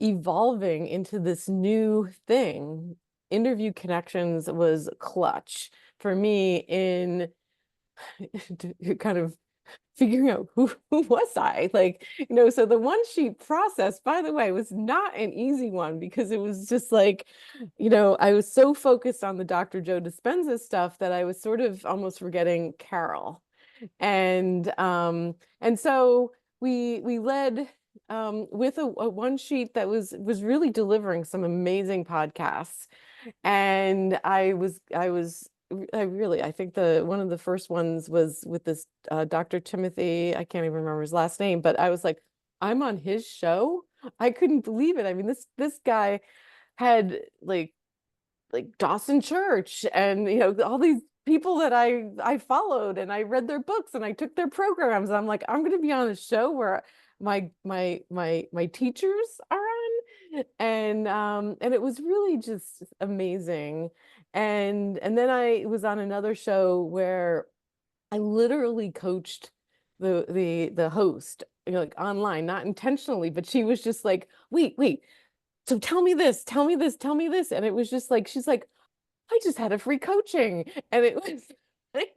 evolving into this new thing, Interview Connections was clutch for me in kind of figuring out who was I, like, so the one sheet process, by the way, was not an easy one, because it was just like, I was so focused on the Dr. Joe Dispenza stuff that I was sort of almost forgetting Carol. And so we led with a one sheet that was really delivering some amazing podcasts. And I think the one of the first ones was with this Dr. Timothy, I can't even remember his last name, but I was like, I'm on his show. I couldn't believe it. I mean, this guy had like Dawson Church and all these people that I followed, and I read their books and I took their programs. I'm like, I'm going to be on a show where my teachers are on, and it was really just amazing. And then I was on another show where I literally coached the host, like online, not intentionally, but she was just like, wait, so tell me this, tell me this, tell me this. And it was just like, she's like, I just had a free coaching. And it was like,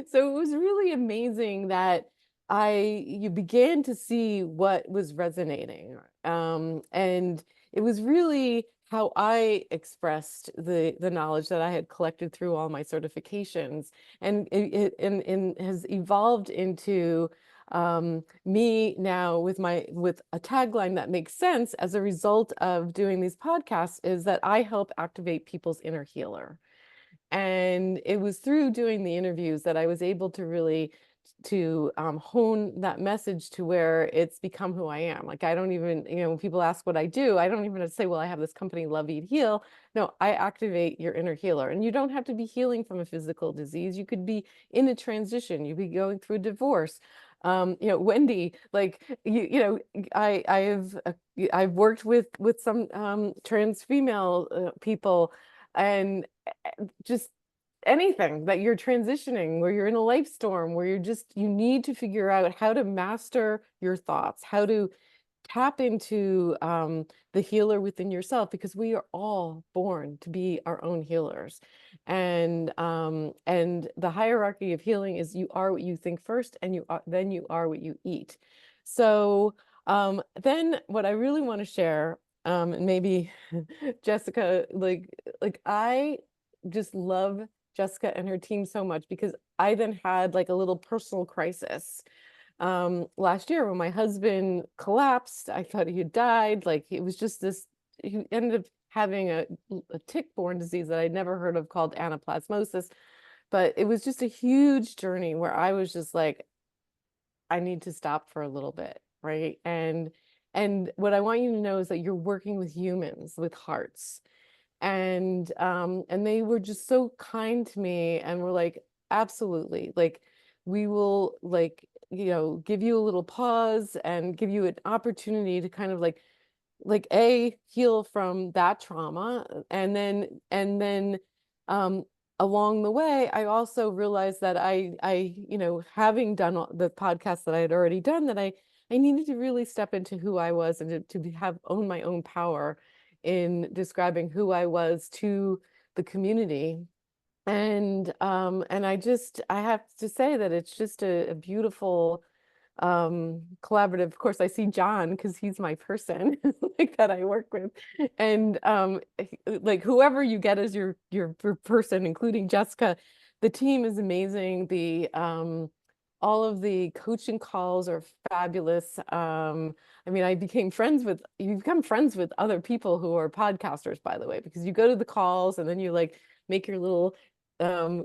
so it was really amazing that you began to see what was resonating. And it was really how I expressed the knowledge that I had collected through all my certifications. And it has evolved into me now with a tagline that makes sense as a result of doing these podcasts, is that I help activate people's inner healer. And it was through doing the interviews that I was able to really hone that message to where it's become who I am. Like, I don't even, when people ask what I do, I don't even say, well, I have this company, Love, Eat, Heal. No, I activate your inner healer. And you don't have to be healing from a physical disease. You could be in a transition. You could be going through a divorce. Wendy, like, I've worked with some trans female people, and just anything that you're transitioning, where you're in a life storm, where you need to figure out how to master your thoughts, how to tap into the healer within yourself, because we are all born to be our own healers. And the hierarchy of healing is, you are what you think first, and then you are what you eat. So then what I really want to share, and maybe Jessica, like I just love Jessica and her team so much, because I then had like a little personal crisis last year when my husband collapsed. I thought he had died. Like, it was just this, he ended up having a tick-borne disease that I'd never heard of called anaplasmosis. But it was just a huge journey where I was just like, I need to stop for a little bit, right? And what I want you to know is that you're working with humans with hearts. And they were just so kind to me, and were like, absolutely, like, we will, like, give you a little pause and give you an opportunity to kind of like heal from that trauma. And then um along the way, I also realized that I having done the podcast that I had already done, that I needed to really step into who I was, and to have own my own power in describing who I was to the community. And I have to say that it's just a beautiful collaborative. Of course, I see John, because he's my person like that I work with. And like, whoever you get as your person, including Jessica, the team is amazing. The all of the coaching calls are fabulous. I mean, you become friends with other people who are podcasters, by the way, because you go to the calls and then you like make your little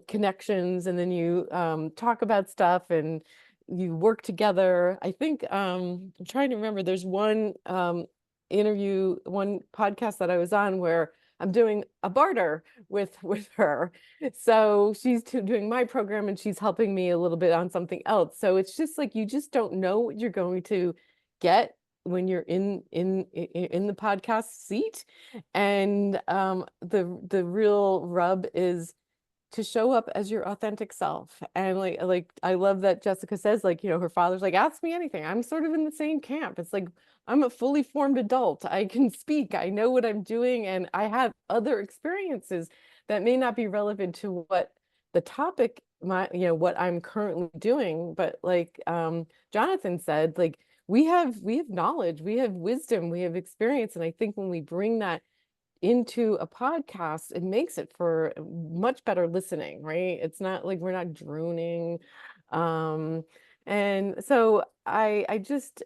connections, and then you talk about stuff and you work together. I think I'm trying to remember, there's one one podcast that I was on where I'm doing a barter with her. So she's doing my program and she's helping me a little bit on something else. So it's just like, you just don't know what you're going to get when you're in the podcast seat. And the real rub is to show up as your authentic self. And like I love that Jessica says, like, her father's like, ask me anything. I'm sort of in the same camp. It's like, I'm a fully formed adult. I can speak. I know what I'm doing, and I have other experiences that may not be relevant to what the topic, what I'm currently doing, but like Jonathan said, like we have knowledge, we have wisdom, we have experience. And I think when we bring that into a podcast, it makes it for much better listening, right? It's not like we're not droning. Um, and so I just,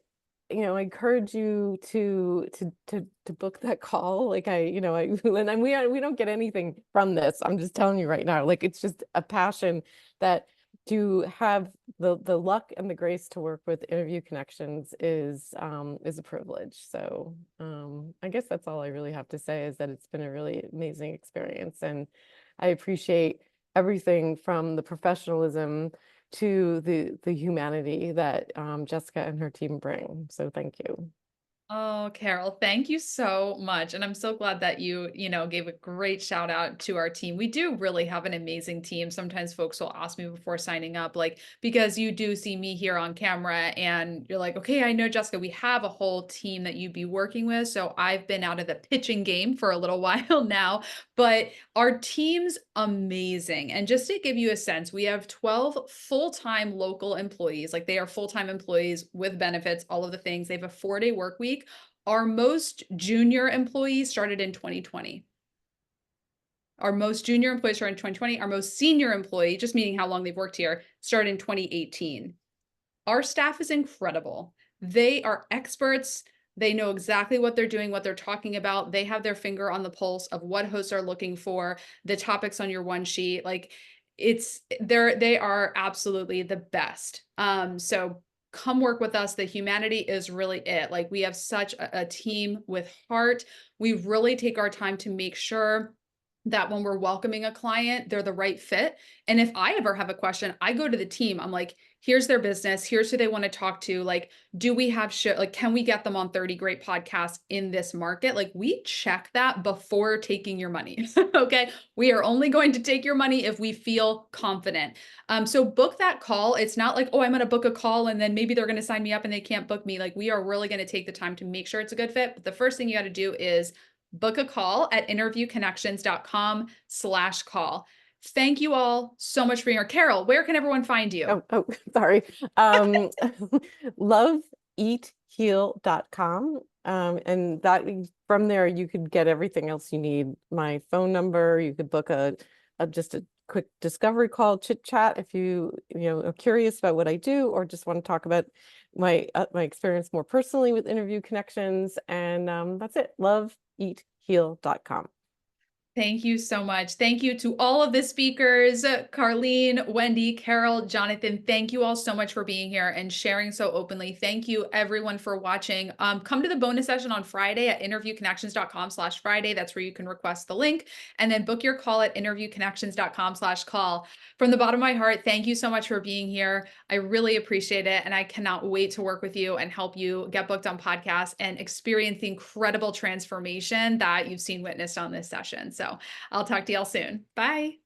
I encourage you to book that call. Like and we don't get anything from this. I'm just telling you right now, like it's just a passion that to have the luck and the grace to work with Interview Connections is a privilege. So I guess that's all I really have to say, is that it's been a really amazing experience, and I appreciate everything from the professionalism to the humanity that Jessica and her team bring. So thank you. Oh, Carol, thank you so much. And I'm so glad that you gave a great shout out to our team. We do really have an amazing team. Sometimes folks will ask me before signing up, like, because you do see me here on camera and you're like, okay, I know, Jessica, we have a whole team that you'd be working with. So I've been out of the pitching game for a little while now, but our team's amazing. And just to give you a sense, we have 12 full-time local employees. Like, they are full-time employees with benefits, all of the things. They have a 4-day work week. Our most junior employees started in 2020. Our most junior employee started in 2020. Our most senior employee, just meaning how long they've worked here, started in 2018. Our staff is incredible. They are experts. They know exactly what they're doing, what they're talking about. They have their finger on the pulse of what hosts are looking for, the topics on your one sheet. Like, they are absolutely the best. So come work with us. The humanity is really it. Like, we have such a team with heart. We really take our time to make sure that when we're welcoming a client, they're the right fit. And if I ever have a question, I go to the team. I'm like, here's their business. Here's who they want to talk to. Like, do we have like, can we get them on 30 great podcasts in this market? Like, we check that before taking your money. Okay. We are only going to take your money if we feel confident. So book that call. It's not like, oh, I'm going to book a call and then maybe they're going to sign me up and they can't book me. Like, we are really going to take the time to make sure it's a good fit. But the first thing you got to do is book a call at interviewconnections.com/call. Thank you all so much for being here. Carol, where can everyone find you? Oh, sorry. Loveeatheal.com. And that from there you could get everything else you need. My phone number, you could book just a quick discovery call, chit chat if you are curious about what I do, or just want to talk about my experience more personally with Interview Connections. And that's it. Loveeatheal.com. Thank you so much. Thank you to all of the speakers, Carlene, Wendy, Carol, Jonathan. Thank you all so much for being here and sharing so openly. Thank you everyone for watching. Come to the bonus session on Friday at interviewconnections.com/Friday. That's where you can request the link, and then book your call at interviewconnections.com/call. From the bottom of my heart, thank you so much for being here. I really appreciate it. And I cannot wait to work with you and help you get booked on podcasts and experience the incredible transformation that you've seen witnessed on this session. So I'll talk to y'all soon. Bye.